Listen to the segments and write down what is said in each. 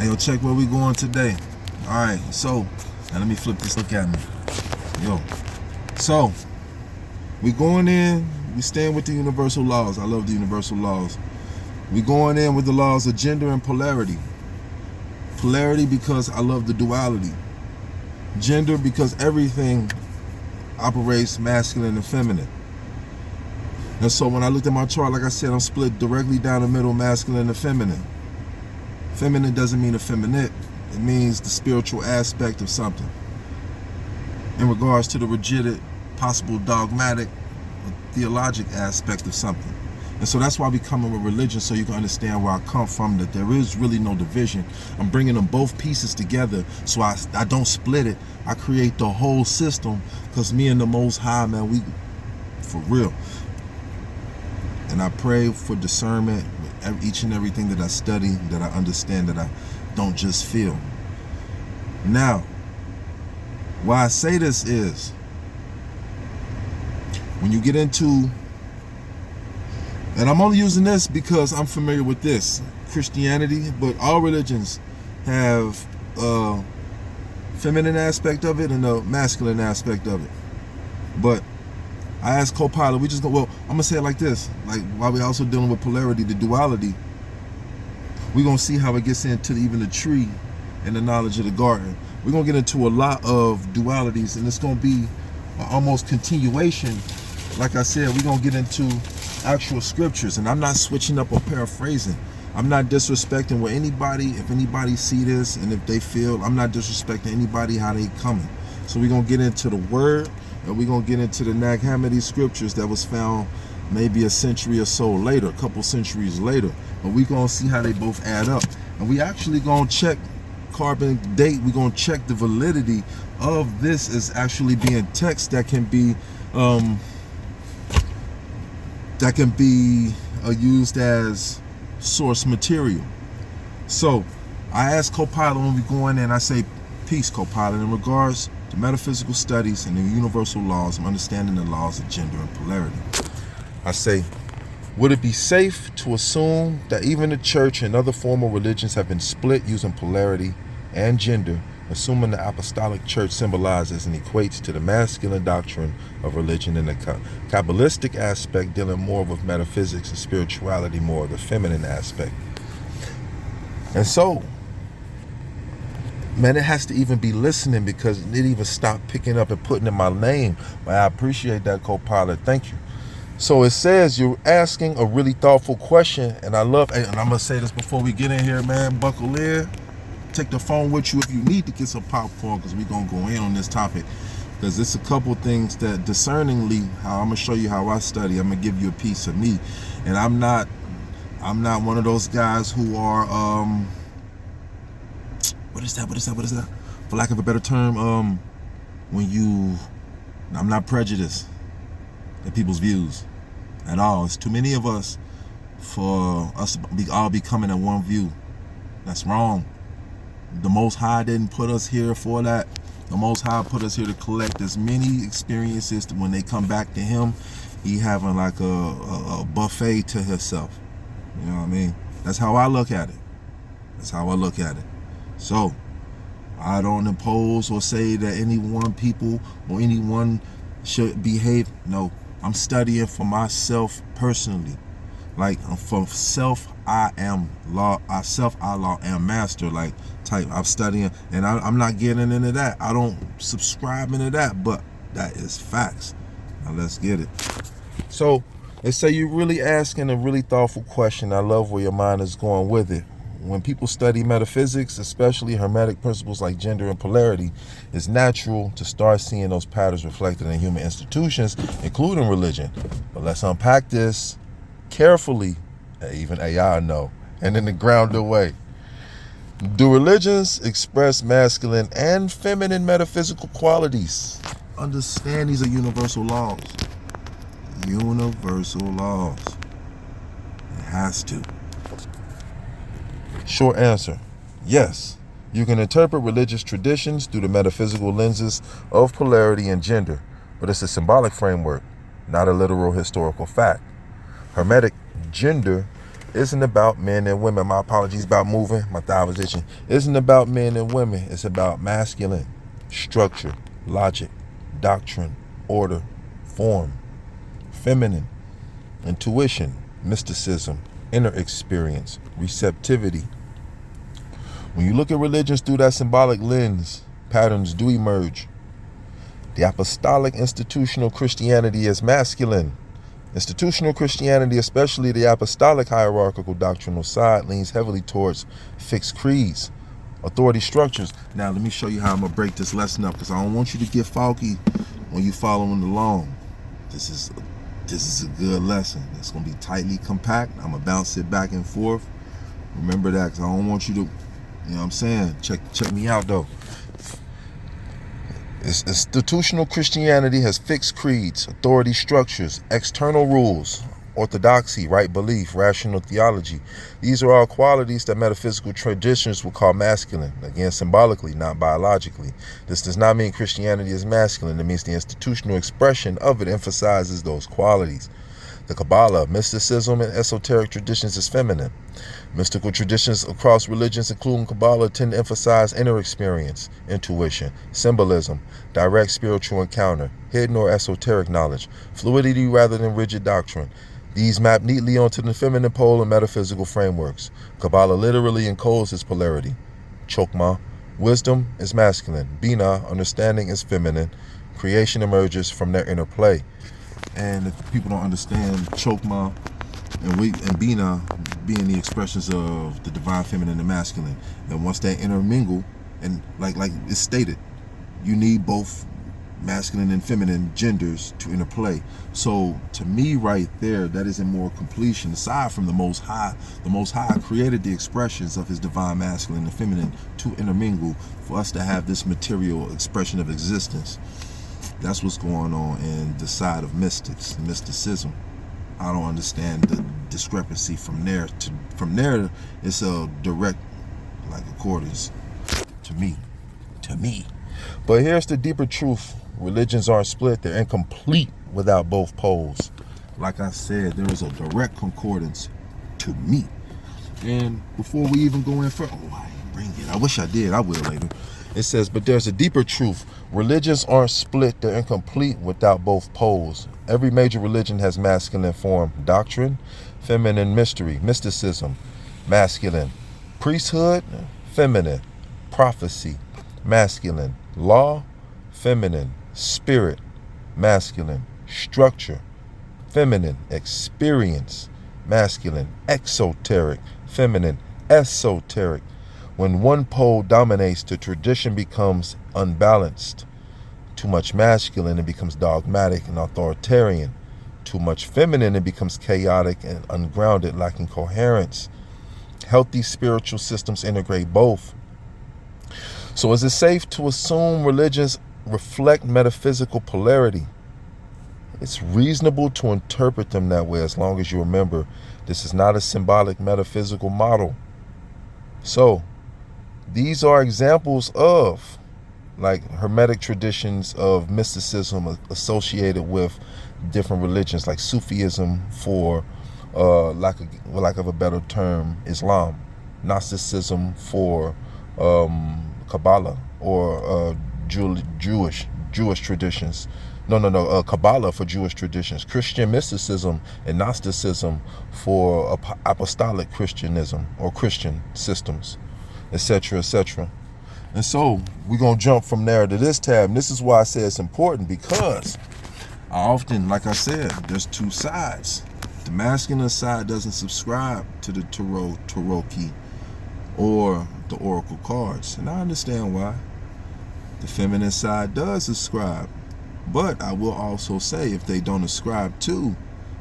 Hey, yo, check where we going today. All right, so now let me flip this. Look at me, yo. So we going in. We staying with the universal laws. I love the universal laws. We going in with the laws of gender and polarity. Polarity because I love the duality. Gender because everything operates masculine and feminine. And so when I looked at my chart, like I said, I'm split directly down the middle, masculine and feminine. Feminine doesn't mean effeminate. It means the spiritual aspect of something. In regards to the rigid, possible dogmatic, theologic aspect of something. And so that's why we come in with religion, so you can understand where I come from, that there is really no division. I'm bringing them both pieces together, so I don't split it. I create the whole system, because me and the Most High, man, we, for real. And I pray for discernment with each and everything that I study, that I understand, that I don't just feel. Now, why I say this is, when you get into, and I'm only using this because I'm familiar with this, Christianity, but all religions have a feminine aspect of it and a masculine aspect of it. But I asked co-pilot, we just go, well, I'm gonna say it like this, like while we're also dealing with polarity, the duality, we're gonna see how it gets into even the tree and the knowledge of the garden. We're gonna get into a lot of dualities, and it's gonna be almost continuation. Like I said, we're gonna get into actual scriptures, and I'm not switching up or paraphrasing. I'm not disrespecting what anybody, if anybody see this and if they feel, I'm not disrespecting anybody how they coming. So we're gonna get into the word, and we're gonna get into the Nag Hammadi scriptures that was found maybe a century or so later, a couple centuries later. But we're gonna see how they both add up. And we actually gonna check carbon date. We're gonna check the validity of this as actually being text that can be used as source material. So I asked co-pilot when we go in, and I say, peace, co-pilot, in regards to metaphysical studies and the universal laws of understanding the laws of gender and polarity. I say, would it be safe to assume that even the church and other formal religions have been split using polarity and gender, assuming the apostolic church symbolizes and equates to the masculine doctrine of religion, and the Kabbalistic aspect dealing more with metaphysics and spirituality, more of the feminine aspect? And so, man, it has to even be listening, because it even stopped picking up and putting in my name. But I appreciate that, co-pilot. Thank you. So it says you're asking a really thoughtful question, and I love, and I'm going to say this before we get in here, man, buckle in. Take the phone with you if you need to get some popcorn, because we're going to go in on this topic. Because it's a couple things that discerningly, how I'm going to show you how I study. I'm going to give you a piece of me. And I'm not one of those guys who are, what is that? For lack of a better term, I'm not prejudiced at people's views at all. It's too many of us for us to all be coming at one view. That's wrong. The Most High didn't put us here for that. The Most High put us here to collect as many experiences when they come back to Him. He having like a buffet to Himself. You know what I mean? That's how I look at it. That's how I look at it. So I don't impose or say that any one people or anyone should behave. No, I'm studying for myself personally. Like for self, I am master. Like type, I'm studying, and I'm not getting into that. I don't subscribe into that, but that is facts. Now let's get it. So let's say you're really asking a really thoughtful question. I love where your mind is going with it. When people study metaphysics, especially hermetic principles like gender and polarity, it's natural to start seeing those patterns reflected in human institutions, including religion. But let's unpack this carefully, even AI know, and in the grounded way. Do religions express masculine and feminine metaphysical qualities? Understand these are universal laws. Universal laws. It has to. Short answer, yes. You can interpret religious traditions through the metaphysical lenses of polarity and gender, but it's a symbolic framework, not a literal historical fact. Hermetic gender isn't about men and women. My apologies about moving. My thigh was itching. Isn't about men and women. It's about masculine, structure, logic, doctrine, order, form, feminine, intuition, mysticism, inner experience, receptivity. When you look at religions through that symbolic lens, patterns do emerge. The apostolic institutional Christianity is masculine. Institutional Christianity, especially the apostolic hierarchical doctrinal side, leans heavily towards fixed creeds, authority structures. Now, let me show you how I'm going to break this lesson up, because I don't want you to get foggy when you're following along. This is a good lesson. It's going to be tightly compact. I'm going to bounce it back and forth. Remember that, because I don't want you to, you know what I'm saying? Check me out, though. Institutional Christianity has fixed creeds, authority structures, external rules, orthodoxy, right belief, rational theology. These are all qualities that metaphysical traditions would call masculine. Again, symbolically, not biologically. This does not mean Christianity is masculine. It means the institutional expression of it emphasizes those qualities. The Kabbalah, mysticism, and esoteric traditions is feminine. Mystical traditions across religions, including Kabbalah, tend to emphasize inner experience, intuition, symbolism, direct spiritual encounter, hidden or esoteric knowledge, fluidity rather than rigid doctrine. These map neatly onto the feminine pole in metaphysical frameworks. Kabbalah literally encodes its polarity. Chokmah, wisdom is masculine. Binah, understanding is feminine. Creation emerges from their interplay. And if people don't understand Chokmah and Binah being the expressions of the divine feminine and masculine, and once they intermingle, and like it's stated, you need both masculine and feminine genders to interplay. So to me right there, that is in more completion. Aside from the Most High created the expressions of his divine masculine and feminine to intermingle for us to have this material expression of existence. That's what's going on in the side of mysticism. I don't understand the discrepancy from there. It's a direct accordance to me. But here's the deeper truth. Religions aren't split. They're incomplete without both poles. Like I said, there is a direct concordance to me. And before we even go in further, I didn't bring it. I wish I did. I will later. It says, but there's a deeper truth. Religions aren't split. They're incomplete without both poles. Every major religion has masculine form, doctrine, feminine mystery, mysticism, masculine, priesthood, feminine, prophecy, masculine, law, feminine, spirit, masculine, structure, feminine, experience, masculine, exoteric, feminine, esoteric. When one pole dominates, the tradition becomes unbalanced. Too much masculine, it becomes dogmatic and authoritarian. Too much feminine, it becomes chaotic and ungrounded, lacking coherence. Healthy spiritual systems integrate both. So is it safe to assume religions reflect metaphysical polarity? It's reasonable to interpret them that way, as long as you remember this is not a symbolic metaphysical model. So these are examples of hermetic traditions of mysticism associated with different religions, like Sufism for lack of a better term, Islam, Gnosticism for Kabbalah, or Jewish traditions. Kabbalah for Jewish traditions, Christian mysticism and Gnosticism for apostolic Christianism or Christian systems, etc., etc. And so we're going to jump from there to this tab. And this is why I say it's important, because I often, like I said, there's two sides. The masculine side doesn't subscribe to the Tarot or the Oracle cards. And I understand why. The feminine side does subscribe. But I will also say, if they don't ascribe to,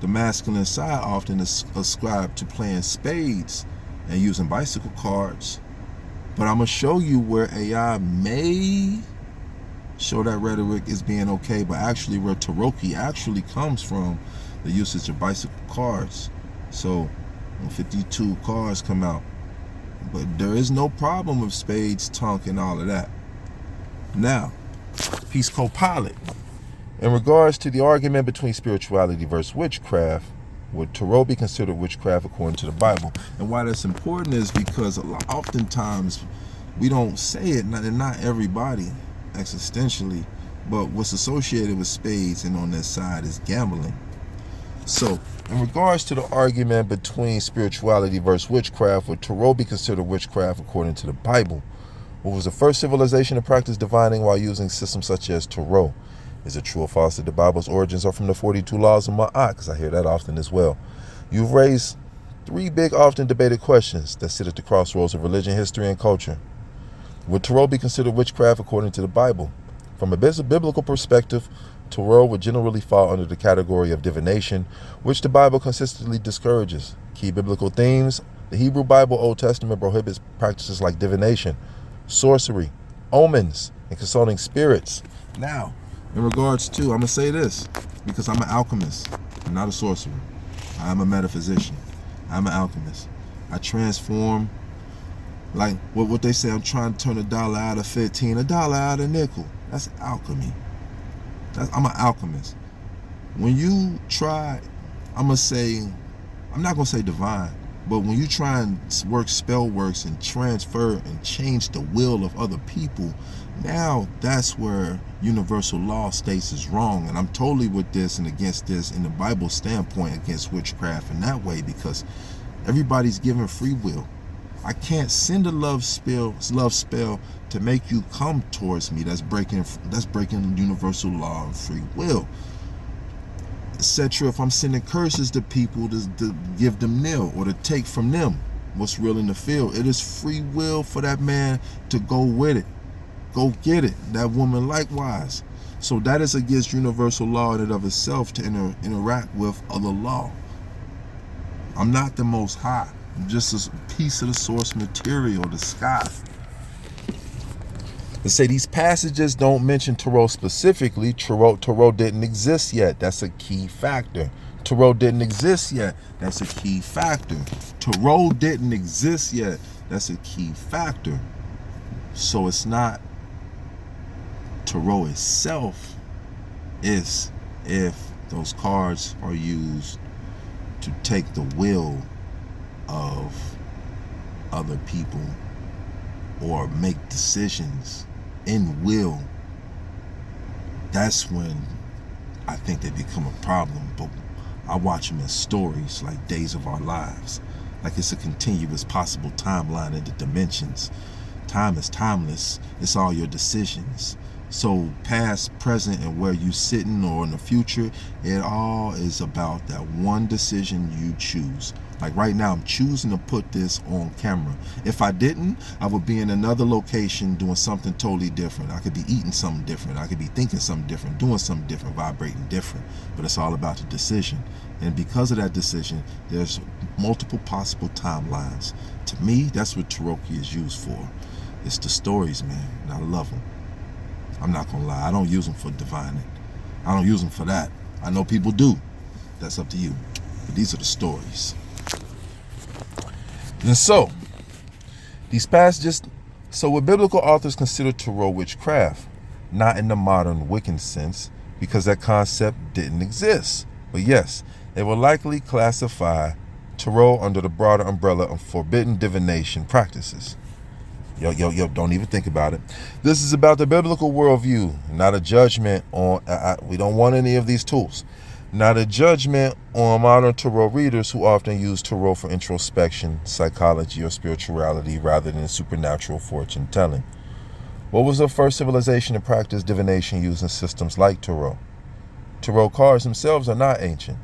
the masculine side often ascribe to playing spades and using bicycle cards. But I'm going to show you where AI may show that rhetoric is being okay, but actually where Taroki actually comes from, the usage of bicycle cards. So 52 cards come out. But there is no problem with spades, tonk, and all of that. Now, Peace Co-Pilot. In regards to the argument between spirituality versus witchcraft, Would tarot be considered witchcraft according to the Bible? And why that's important is because oftentimes we don't say it, and not everybody existentially, but what's associated with spades and on that side is gambling. So in regards to the argument between spirituality versus witchcraft, would tarot be considered witchcraft according to the Bible? What was the first civilization to practice divining while using systems such as tarot? Is it true or false that the Bible's origins are from the 42 laws of Ma'at? Because I hear that often as well. You've raised three big, often debated questions that sit at the crossroads of religion, history, and culture. Would tarot be considered witchcraft according to the Bible? From a biblical perspective, tarot would generally fall under the category of divination, which the Bible consistently discourages. Key biblical themes: the Hebrew Bible Old Testament prohibits practices like divination, sorcery, omens, and consulting spirits. Now, in regards to, I'm going to say this, because I'm an alchemist, I'm not a sorcerer. I'm a metaphysician. I'm an alchemist. I transform, like what they say, I'm trying to turn $1 out of 15, $1 out of nickel. That's alchemy. I'm an alchemist. When you try, I'm not going to say divine, but when you try and work spell works and transfer and change the will of other people, now that's where universal law states is wrong. And I'm totally with this and against this in the Bible standpoint against witchcraft in that way, because everybody's given free will. I can't send a love spell to make you come towards me. That's breaking universal law and free will, etc. If I'm sending curses to people to give them nil or to take from them what's real in the field, it is free will for that man to go with it, go get it. That woman likewise. So that is against universal law in and of itself to interact with other law. I'm not the Most High. I'm just a piece of the source material, the sky. They say these passages don't mention tarot specifically. Tarot didn't exist yet. That's a key factor. Tarot didn't exist yet. That's a key factor. Tarot didn't exist yet. That's a key factor. So it's not tarot itself. It's if those cards are used to take the will of other people or make decisions in will, that's when I think they become a problem. But I watch them as stories, like Days of Our Lives, like it's a continuous possible timeline in the dimensions. Time is timeless. It's all your decisions. So past, present, and where you sitting or in the future, it all is about that one decision you choose. Like right now, I'm choosing to put this on camera. If I didn't, I would be in another location doing something totally different. I could be eating something different. I could be thinking something different, doing something different, vibrating different. But it's all about the decision. And because of that decision, there's multiple possible timelines. To me, that's what tarot is used for. It's the stories, man, and I love them. I'm not gonna lie, I don't use them for divining. I don't use them for that. I know people do. That's up to you. But these are the stories. And so, these passages, so what biblical authors consider tarot witchcraft, not in the modern Wiccan sense, because that concept didn't exist. But yes, they will likely classify tarot under the broader umbrella of forbidden divination practices. Yo, don't even think about it. This is about the biblical worldview, not a judgment on, we don't want any of these tools. Not a judgment on modern tarot readers who often use tarot for introspection, psychology, or spirituality rather than supernatural fortune telling. What was the first civilization to practice divination using systems like tarot? Tarot cards themselves are not ancient.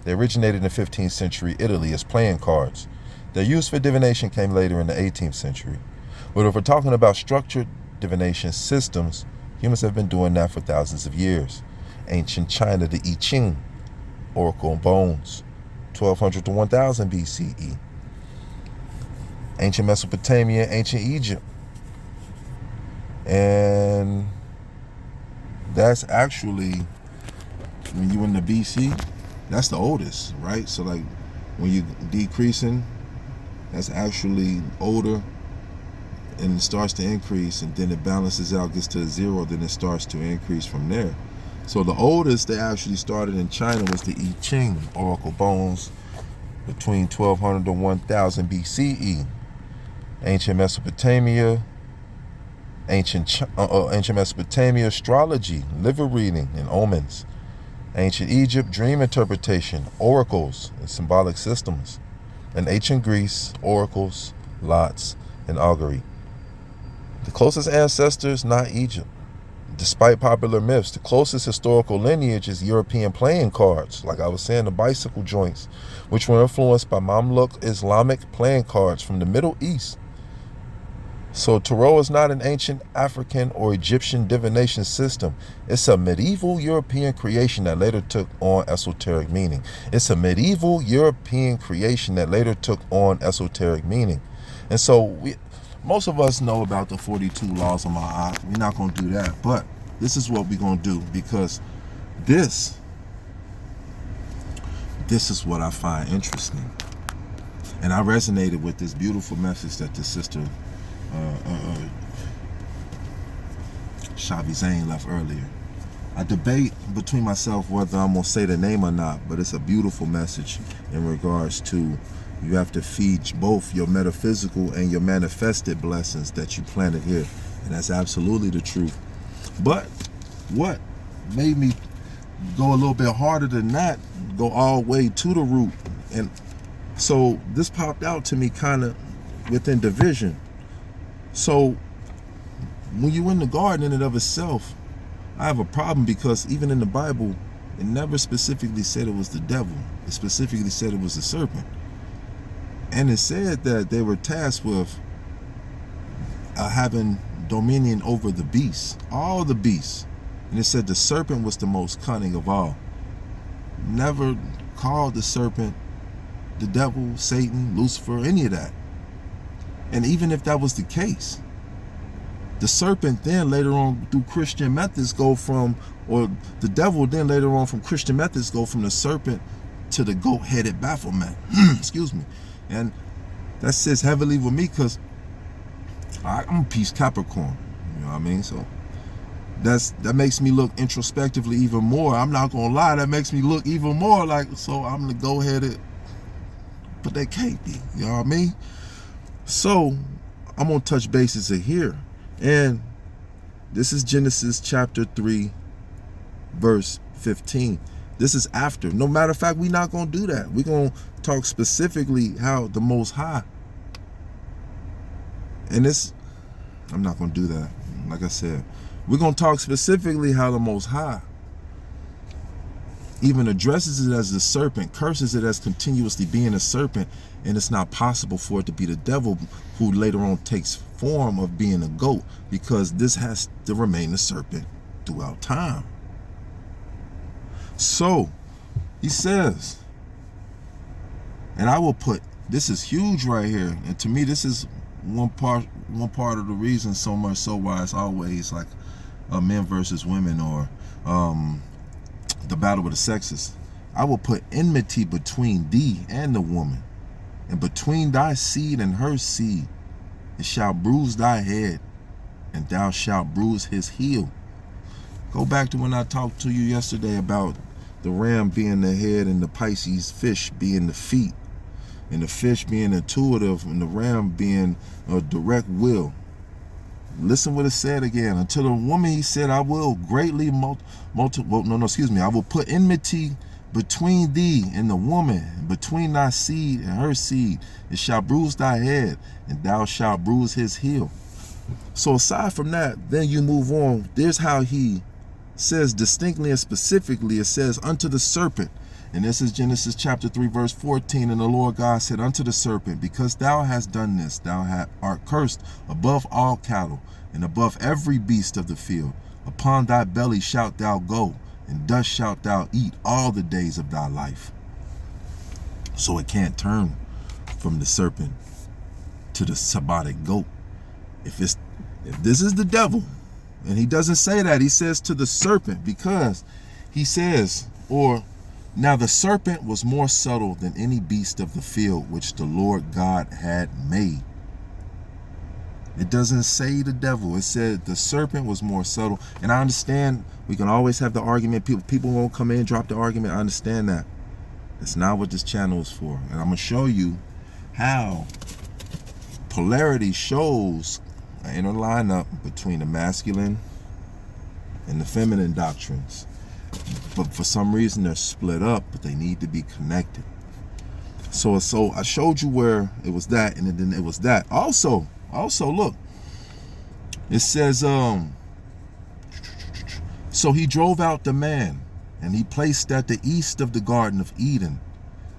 They originated in the 15th century Italy as playing cards. Their use for divination came later in the 18th century. But if we're talking about structured divination systems, humans have been doing that for thousands of years. Ancient China, the I Ching, Oracle and Bones, 1200 to 1000 BCE. Ancient Mesopotamia, ancient Egypt. And that's actually, when you in the BC, that's the oldest, right? So like when you decreasing, that's actually older, and it starts to increase, and then it balances out, gets to 0, then it starts to increase from there. So the oldest they actually started in China was the I Ching oracle bones between 1200 to 1000 BCE. Ancient Mesopotamia, ancient Mesopotamia, astrology, liver reading, and omens. Ancient Egypt, dream interpretation, oracles, and symbolic systems. And ancient Greece, oracles, lots, and augury. The closest ancestors, not Egypt. Despite popular myths, the closest historical lineage is European playing cards, like I was saying, the bicycle joints, which were influenced by Mamluk Islamic playing cards from the Middle East. So tarot is not an ancient African or Egyptian divination system. It's a medieval European creation that later took on esoteric meaning. It's a medieval European creation that later took on esoteric meaning. And so most of us know about the 42 laws of Ma'at. We're not going to do that. But this is what we're going to do, because this is what I find interesting. And I resonated with this beautiful message that the sister Shavi Zane left earlier. I debate between myself whether I'm going to say the name or not, but it's a beautiful message in regards to you have to feed both your metaphysical and your manifested blessings that you planted here. And that's absolutely the truth. But what made me go a little bit harder than that, go all the way to the root? And so this popped out to me kind of within division. So when you're in the garden in and of itself, I have a problem, because even in the Bible, it never specifically said it was the devil. It specifically said it was the serpent. And it said that they were tasked with having dominion over the beasts, all the beasts. And it said the serpent was the most cunning of all. Never called the serpent the devil, Satan, Lucifer, any of that. And even if that was the case, the serpent then later on through Christian methods go from, or the devil then later on from Christian methods go from the serpent to the goat-headed Baphomet. Excuse me. And that sits heavily with me, because I'm a piece Capricorn. You know what I mean? So that makes me look introspectively even more. I'm not gonna lie, that makes me look even more like, so I'm the go-headed, but they can't be. You know what I mean? So I'm gonna touch bases here. And this is Genesis chapter 3, verse 15. This is after. No matter of fact, we're not going to do that. We're going to talk specifically how the Most High. And this, I'm not going to do that. Like I said, we're going to talk specifically how the Most High even addresses it as the serpent, curses it as continuously being a serpent, and it's not possible for it to be the devil who later on takes form of being a goat, because this has to remain a serpent throughout time. So he says, and I will put, this is huge right here, and to me this is one part of the reason, so much so why it's always like men versus women, or the battle of the sexes. I will put enmity between thee and the woman, and between thy seed and her seed. It shall bruise thy head, and thou shalt bruise his heel. Go back to when I talked to you yesterday about the ram being the head and the Pisces fish being the feet, and the fish being intuitive and the ram being a direct will. Listen what it said again. Until the woman, he said, I will greatly I will put enmity between thee and the woman, between thy seed and her seed. It shall bruise thy head, and thou shalt bruise his heel. So aside from that, then you move on. There's how he says distinctly and specifically, it says, unto the serpent. And this is Genesis chapter 3, verse 14. And the Lord God said unto the serpent, because thou hast done this, thou art cursed above all cattle, and above every beast of the field. Upon thy belly shalt thou go, and dust shalt thou eat all the days of thy life. So it can't turn from the serpent to the Sabbatic goat. If this is the devil, and he doesn't say that, he says to the serpent, because he says, or now the serpent was more subtle than any beast of the field which the Lord God had made. It doesn't say the devil. It said the serpent was more subtle. And I understand we can always have the argument. People won't come in and drop the argument. I understand that. That's not what this channel is for. And I'm going to show you how polarity shows an inner lineup between the masculine and the feminine doctrines. But for some reason they're split up, but they need to be connected. So I showed you where it was that, and then it was that. Also look, it says so he drove out the man, and he placed at the east of the Garden of Eden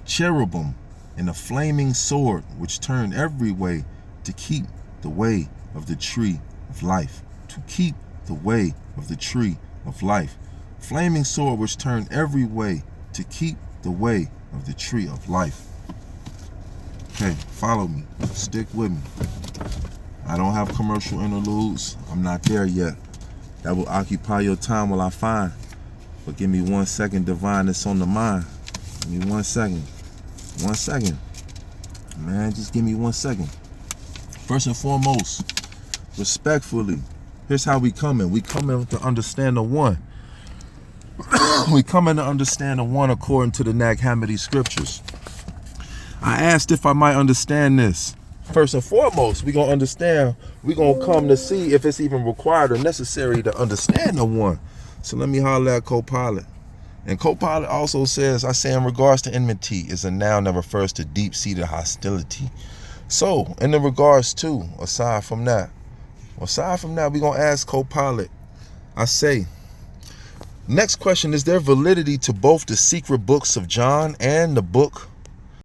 cherubim and a flaming sword which turned every way to keep the way of the tree of life. To keep the way of the tree of life. Flaming sword which turned every way to keep the way of the tree of life. Okay, follow me. Stick with me. I don't have commercial interludes. I'm not there yet. That will occupy your time while I find. But give me 1 second, divine, it's on the mind. Give me 1 second. 1 second. Man, just give me 1 second. First and foremost, respectfully, here's how we come in. We come in to understand the one. We come in to understand the one according to the Nag Hammadi scriptures. I asked if I might understand this. First and foremost, we're going to understand, we're going to come to see if it's even required or necessary to understand the one. So let me holler at Copilot. And Copilot also says, I say in regards to enmity is a noun that refers to deep-seated hostility. So in the regards to, aside from that, we're going to ask Copilot. I say, next question, is there validity to both the secret books of John and the book